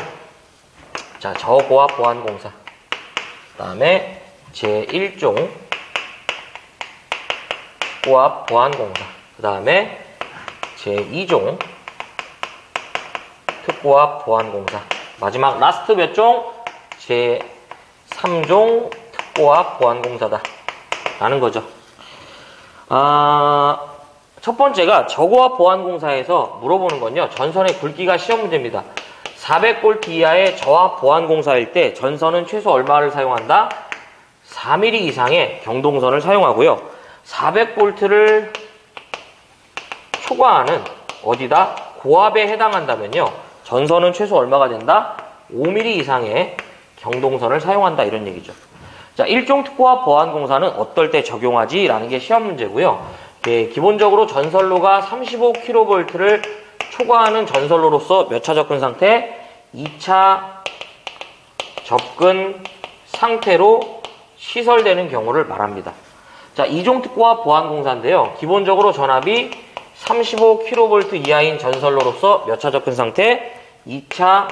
자, 저고압 보안공사. 그 다음에 제1종 특고압 보안공사, 그 다음에 제2종 특고압 보안공사, 마지막 라스트 몇 종? 제3종 특고압 보안공사다 라는 거죠. 첫 번째가 저고압 보안공사에서 물어보는 건요, 전선의 굵기가 시험 문제입니다. 400V 이하의 저압 보안공사일 때 전선은 최소 얼마를 사용한다? 4mm 이상의 경동선을 사용하고요. 400V를 초과하는 어디다? 고압에 해당한다면요, 전선은 최소 얼마가 된다? 5mm 이상의 경동선을 사용한다, 이런 얘기죠. 자, 1종 특고압 보안공사는 어떨 때 적용하지? 라는 게 시험 문제고요. 기본적으로 전선로가 35kV를 초과하는 전선로로서 몇 차 접근 상태? 2차 접근 상태로 시설되는 경우를 말합니다. 자, 2종 특고압 보안공사인데요. 기본적으로 전압이 35kV 이하인 전선로로서 몇 차 접근 상태? 2차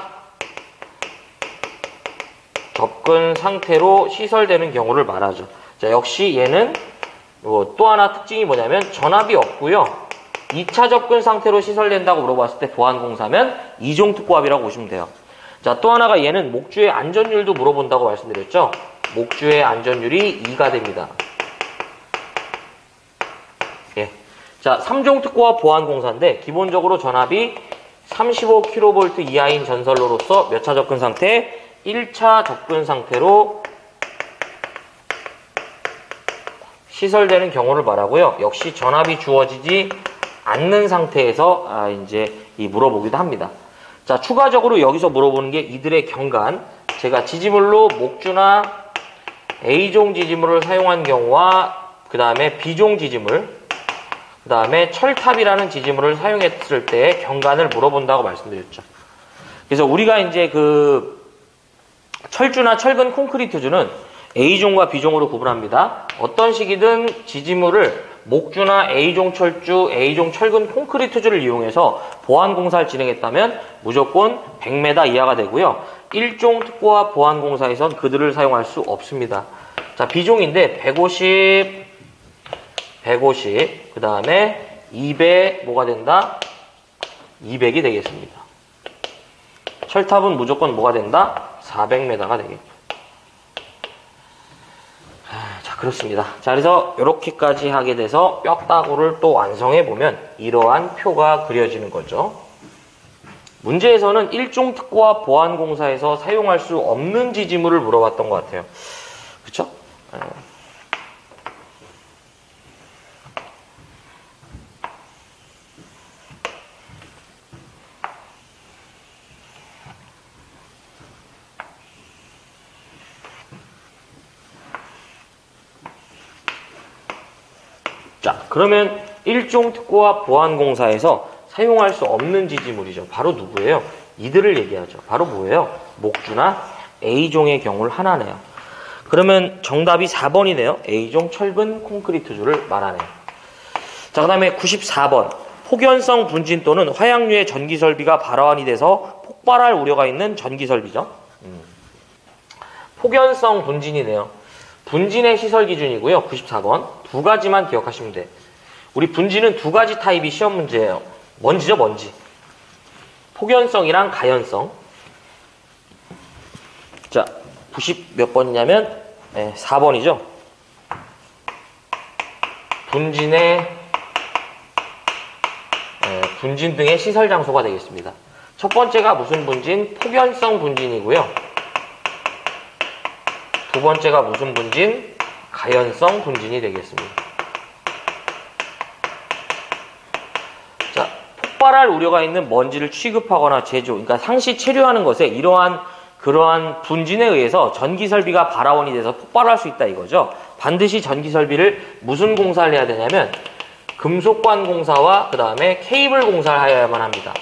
접근 상태로 시설되는 경우를 말하죠. 자, 역시 얘는 또 하나 특징이 뭐냐면 전압이 없고요. 2차 접근 상태로 시설된다고 물어봤을 때 보안공사면 2종 특고압이라고 보시면 돼요. 자, 또 하나가 얘는 목주의 안전율도 물어본다고 말씀드렸죠. 목주의 안전율이 2가 됩니다. 예. 자, 3종 특고압 보안공사인데 기본적으로 전압이 35kV 이하인 전선로로서 몇 차 접근 상태? 1차 접근 상태로 시설되는 경우를 말하고요. 역시 전압이 주어지지 않는 상태에서 이제 물어보기도 합니다. 자, 추가적으로 여기서 물어보는 게 이들의 경관. 제가 지지물로 목주나 A종 지지물을 사용한 경우와 그 다음에 B종 지지물, 그 다음에 철탑이라는 지지물을 사용했을 때 경관을 물어본다고 말씀드렸죠. 그래서 우리가 이제 철주나 철근 콘크리트주는 A종과 B종으로 구분합니다. 어떤 식이든 지지물을 목주나 A종 철주, A종 철근 콘크리트주를 이용해서 보안공사를 진행했다면 무조건 100m 이하가 되고요. 1종 특고압 보안공사에선 그들을 사용할 수 없습니다. 자, B종인데 150, 그 다음에 200 뭐가 된다? 200이 되겠습니다. 철탑은 무조건 뭐가 된다? 400m가 되겠죠. 자, 그렇습니다. 자, 그래서 이렇게까지 하게 돼서 뼈다구를 또 완성해 보면 이러한 표가 그려지는 거죠. 문제에서는 1종 특고압 보안공사에서 사용할 수 없는 지지물을 물어봤던 것 같아요. 그쵸? 자, 그러면 1종 특고압 보안공사에서 사용할 수 없는 지지물이죠. 바로 누구예요? 이들을 얘기하죠. 바로 뭐예요? 목주나 A종의 경우를 하나네요. 그러면 정답이 4번이네요. A종 철근 콘크리트주를 말하네요. 자, 그 다음에 94번. 폭연성 분진 또는 화약류의 전기설비가 발화환이 돼서 폭발할 우려가 있는 전기설비죠. 폭연성 분진이네요. 분진의 시설 기준이고요. 94번. 두 가지만 기억하시면 돼. 우리 분진은 두 가지 타입이 시험 문제예요. 먼지죠, 먼지. 폭연성이랑 가연성. 자, 90 몇 번이냐면 4번이죠. 분진 등의 시설 장소가 되겠습니다. 첫 번째가 무슨 분진? 폭연성 분진이고요. 두 번째가 무슨 분진? 가연성 분진이 되겠습니다. 자, 폭발할 우려가 있는 먼지를 취급하거나 제조, 그러니까 상시 체류하는 것에 그러한 분진에 의해서 전기설비가 발화원이 돼서 폭발할 수 있다 이거죠. 반드시 전기설비를 무슨 공사를 해야 되냐면 금속관 공사와 그 다음에 케이블 공사를 하여야만 합니다.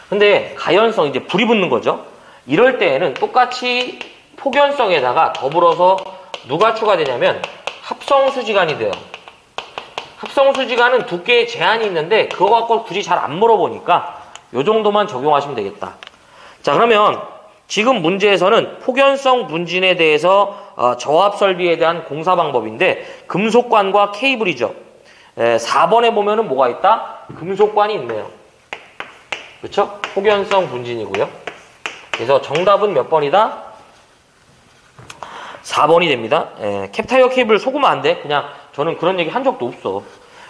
근데 가연성, 이제 불이 붙는 거죠. 이럴 때에는 똑같이 폭연성에다가 더불어서 누가 추가되냐면 합성수지관이 돼요. 합성수지관은 두께에 제한이 있는데 그거 갖고 굳이 잘 안 물어보니까 요 정도만 적용하시면 되겠다. 자, 그러면 지금 문제에서는 폭연성 분진에 대해서 저압 설비에 대한 공사 방법인데 금속관과 케이블이죠. 4번에 보면은 뭐가 있다? 금속관이 있네요. 그렇죠? 폭연성 분진이고요. 그래서 정답은 몇 번이다? 4번이 됩니다. 캡타이어 케이블 속으면 안 돼. 그냥 저는 그런 얘기 한 적도 없어.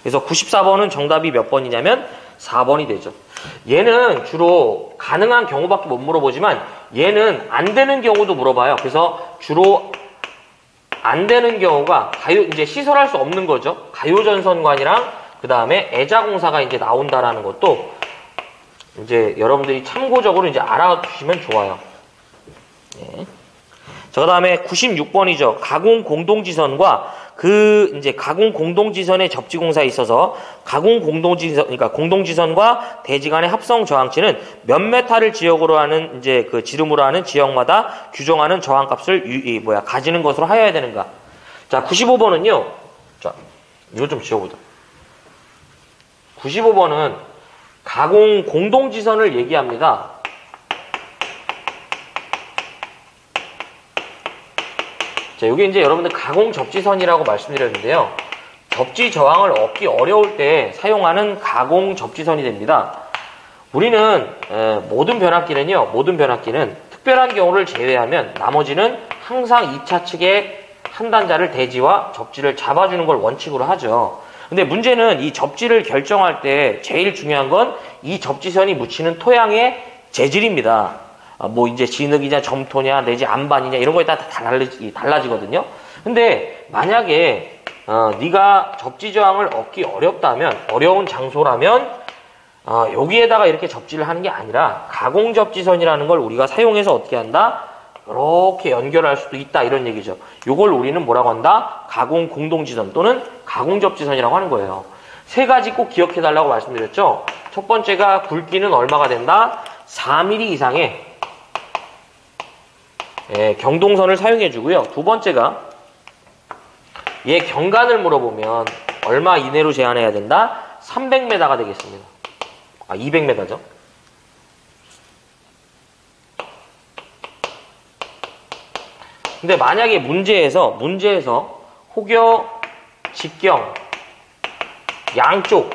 그래서 94번은 정답이 몇 번이냐면 4번이 되죠. 얘는 주로 가능한 경우밖에 못 물어보지만 얘는 안 되는 경우도 물어봐요. 그래서 주로 안 되는 경우가 이제 시설할 수 없는 거죠. 가요전선관이랑 그 다음에 애자공사가 이제 나온다라는 것도 이제 여러분들이 참고적으로 이제 알아두시면 좋아요. 네. 자, 그 다음에 96번이죠. 가공 공동지선과 이제 가공 공동지선의 접지공사에 있어서 가공 공동지선, 그러니까 공동지선과 대지 간의 합성 저항치는 몇 메타를 지역으로 하는, 이제 그 지름으로 하는 지역마다 규정하는 저항값을 가지는 것으로 하여야 되는가. 자, 95번은요. 자, 이거 좀 지워보자. 95번은 가공 공동지선을 얘기합니다. 자, 여기 이제 여러분들 가공 접지선이라고 말씀드렸는데요. 접지 저항을 얻기 어려울 때 사용하는 가공 접지선이 됩니다. 우리는 모든 변압기는 특별한 경우를 제외하면 나머지는 항상 2차 측의 한 단자를 대지와 접지를 잡아주는 걸 원칙으로 하죠. 근데 문제는 이 접지를 결정할 때 제일 중요한 건 이 접지선이 묻히는 토양의 재질입니다. 뭐 이제 진흙이냐 점토냐 내지 안반이냐 이런 거에 따라 다 달라지거든요. 근데 만약에 네가 접지 저항을 얻기 어려운 장소라면 여기에다가 이렇게 접지를 하는 게 아니라 가공 접지선이라는 걸 우리가 사용해서 어떻게 한다? 이렇게 연결할 수도 있다 이런 얘기죠. 요걸 우리는 뭐라고 한다? 가공 공동지선 또는 가공 접지선이라고 하는 거예요. 세 가지 꼭 기억해 달라고 말씀드렸죠. 첫 번째가 굵기는 얼마가 된다? 4mm 이상의 경동선을 사용해 주고요. 두 번째가 얘 경간을 물어보면 얼마 이내로 제한해야 된다? 300m가 되겠습니다. 200m죠. 근데 만약에 문제에서 혹여, 직경, 양쪽,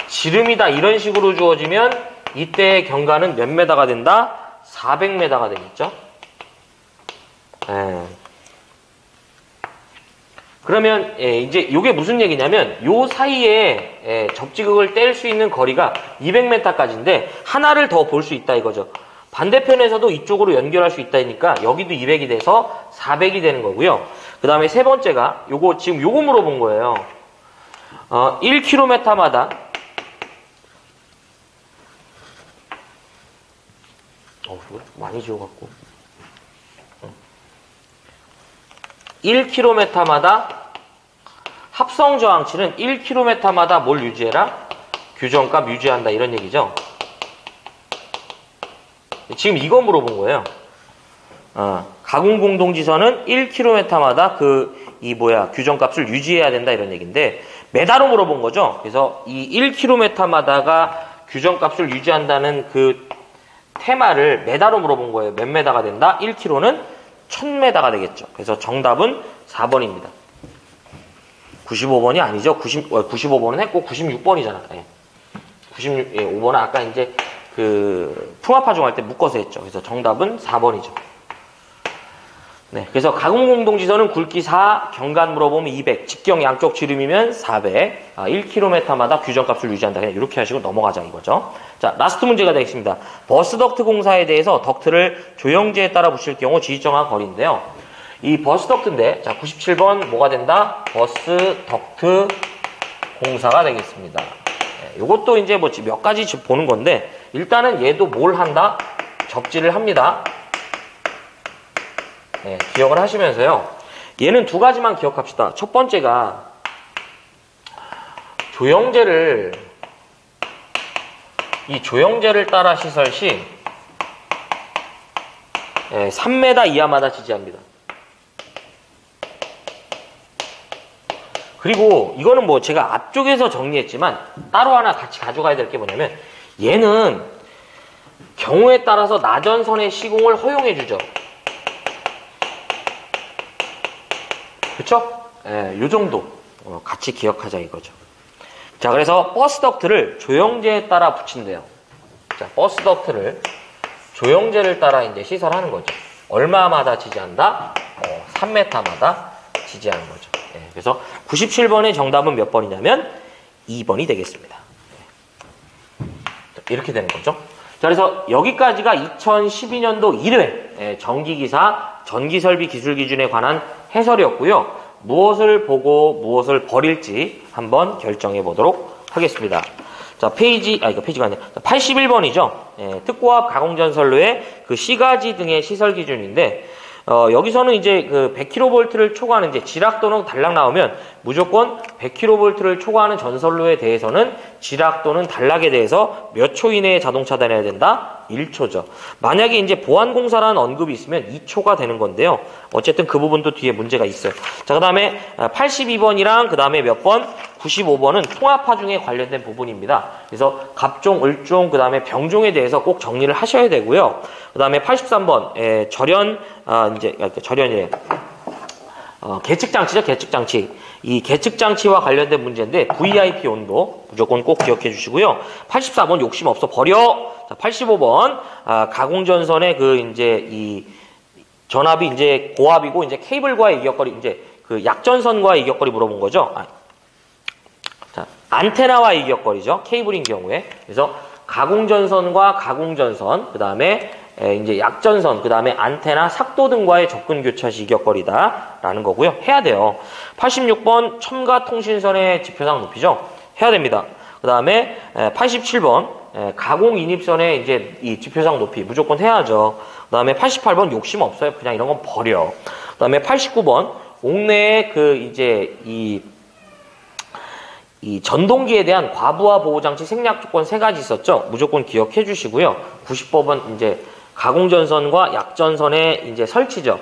지름이다 이런 식으로 주어지면 이때의 경간은 몇 메다가 된다? 400m가 되겠죠? 그러면 이제 이게 무슨 얘기냐면 요 사이에 접지극을 뗄 수 있는 거리가 200m까지인데 하나를 더 볼 수 있다 이거죠. 반대편에서도 이쪽으로 연결할 수 있다니까 여기도 200이 돼서 400이 되는 거고요. 그 다음에 세 번째가 지금 요거 물어본 거예요. 1km마다 이거 많이 지워갖고 1km마다 합성 저항치는 1km마다 뭘 유지해라? 규정값 유지한다 이런 얘기죠. 지금 이거 물어본 거예요. 가공 공동지선은 1km마다 규정값을 유지해야 된다 이런 얘기인데 메다로 물어본 거죠. 그래서 이 1km마다가 규정값을 유지한다는 그 테마를 메다로 물어본 거예요. 몇 메다가 된다? 1km는 1000메다가 되겠죠. 그래서 정답은 4번입니다. 95번이 아니죠. 95번은 했고 96번이잖아. 5번은 아까 이제 풍화파종 할 때 묶어서 했죠. 그래서 정답은 4번이죠. 네, 그래서 가공 공동지선은 굵기 4, 경간 물어보면 200, 직경 양쪽 지름이면 400, 1km마다 규정값을 유지한다. 그냥 이렇게 하시고 넘어가자 이거죠. 자, 라스트 문제가 되겠습니다. 버스 덕트 공사에 대해서 덕트를 조형제에 따라 붙일 경우 지정한 거리인데요. 이 버스 덕트인데, 자, 97번 뭐가 된다? 버스 덕트 공사가 되겠습니다. 네, 요것도 이제 몇 가지 보는 건데, 일단은 얘도 뭘 한다? 접지를 합니다. 네, 기억을 하시면서요. 얘는 두 가지만 기억합시다. 첫 번째가 조형제를 따라 시설 시 3m 이하마다 지지합니다. 그리고 이거는 제가 앞쪽에서 정리했지만 따로 하나 같이 가져가야 될 게 뭐냐면 얘는 경우에 따라서 나전선의 시공을 허용해주죠. 그쵸? 예, 요 정도 같이 기억하자 이거죠. 자, 그래서 버스 덕트를 조영제에 따라 붙인대요. 자, 버스 덕트를 조영제를 따라 이제 시설하는 거죠. 얼마마다 지지한다? 3m마다 지지하는 거죠. 예, 그래서 97번의 정답은 몇 번이냐면 2번이 되겠습니다. 이렇게 되는 거죠. 자, 그래서 여기까지가 2012년도 1회 전기기사 전기설비 기술기준에 관한 해설이었고요. 무엇을 보고 무엇을 버릴지 한번 결정해 보도록 하겠습니다. 자, 이거 페이지가 아니라 81번이죠. 특고압 가공전선로의 그 시가지 등의 시설 기준인데, 여기서는 이제 그 100kV를 초과하는 이제 지락 또는 단락 나오면 무조건 100kV를 초과하는 전선로에 대해서는 지락 또는 단락에 대해서 몇 초 이내에 자동 차단해야 된다? 1초죠. 만약에 이제 보안공사라는 언급이 있으면 2초가 되는 건데요. 어쨌든 그 부분도 뒤에 문제가 있어요. 자, 그 다음에 82번이랑 그 다음에 몇 번? 95번은 통합하중에 관련된 부분입니다. 그래서 갑종, 을종, 그 다음에 병종에 대해서 꼭 정리를 하셔야 되고요. 그 다음에 83번, 절연이래. 계측장치죠, 계측장치. 이 계측장치와 관련된 문제인데, VIP 온도 무조건 꼭 기억해 주시고요. 84번 욕심 없어 버려. 자, 85번, 가공전선의 이 전압이 이제 고압이고, 이제 케이블과의 이격거리, 이제 그 약전선과의 이격거리 물어본 거죠. 자, 안테나와 이격거리죠. 케이블인 경우에. 그래서 가공전선과 가공전선, 그 다음에 이제 약전선, 그 다음에 안테나, 삭도 등과의 접근 교차시 이격거리다라는 거고요. 해야 돼요. 86번 첨가통신선의 지표상 높이죠. 해야 됩니다. 그 다음에 87번 가공인입선의 이제 이 지표상 높이 무조건 해야죠. 그 다음에 88번 욕심 없어요. 그냥 이런 건 버려. 그 다음에 89번 옥내에 그 이제 이 전동기에 대한 과부하 보호장치 생략 조건 3가지 있었죠. 무조건 기억해 주시고요. 90번은 이제 가공전선과 약전선의 이제 설치죠.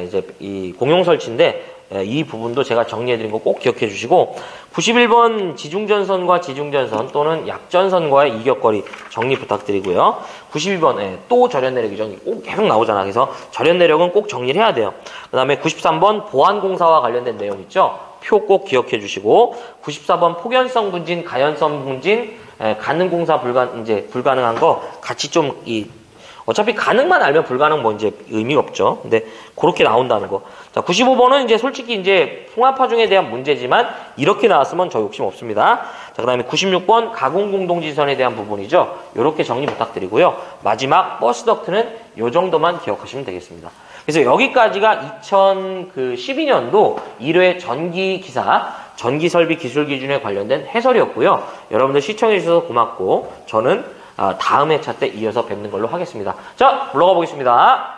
이제 이 공용 설치인데 이 부분도 제가 정리해 드린 거 꼭 기억해 주시고 91번 지중전선과 지중전선 또는 약전선과의 이격거리 정리 부탁드리고요. 92번 또 절연 내력이 꼭 계속 나오잖아. 그래서 절연 내력은 꼭 정리를 해야 돼요. 그 다음에 93번 보안공사와 관련된 내용 있죠. 표 꼭 기억해 주시고 94번 폭연성 분진, 가연성 분진, 가능공사 불가능한 거 같이 좀 어차피 가능만 알면 불가능 뭐 이제 의미가 없죠. 근데 그렇게 나온다는 거. 자, 95번은 이제 솔직히 이제 통합하중에 대한 문제지만 이렇게 나왔으면 저 욕심 없습니다. 자, 그다음에 96번 가공공동지선에 대한 부분이죠. 이렇게 정리 부탁드리고요. 마지막 버스 덕트는 요 정도만 기억하시면 되겠습니다. 그래서 여기까지가 2012년도 1회 전기기사 전기설비 기술 기준에 관련된 해설이었고요. 여러분들 시청해 주셔서 고맙고 저는 다음 회차 때 이어서 뵙는 걸로 하겠습니다. 자, 올라가 보겠습니다.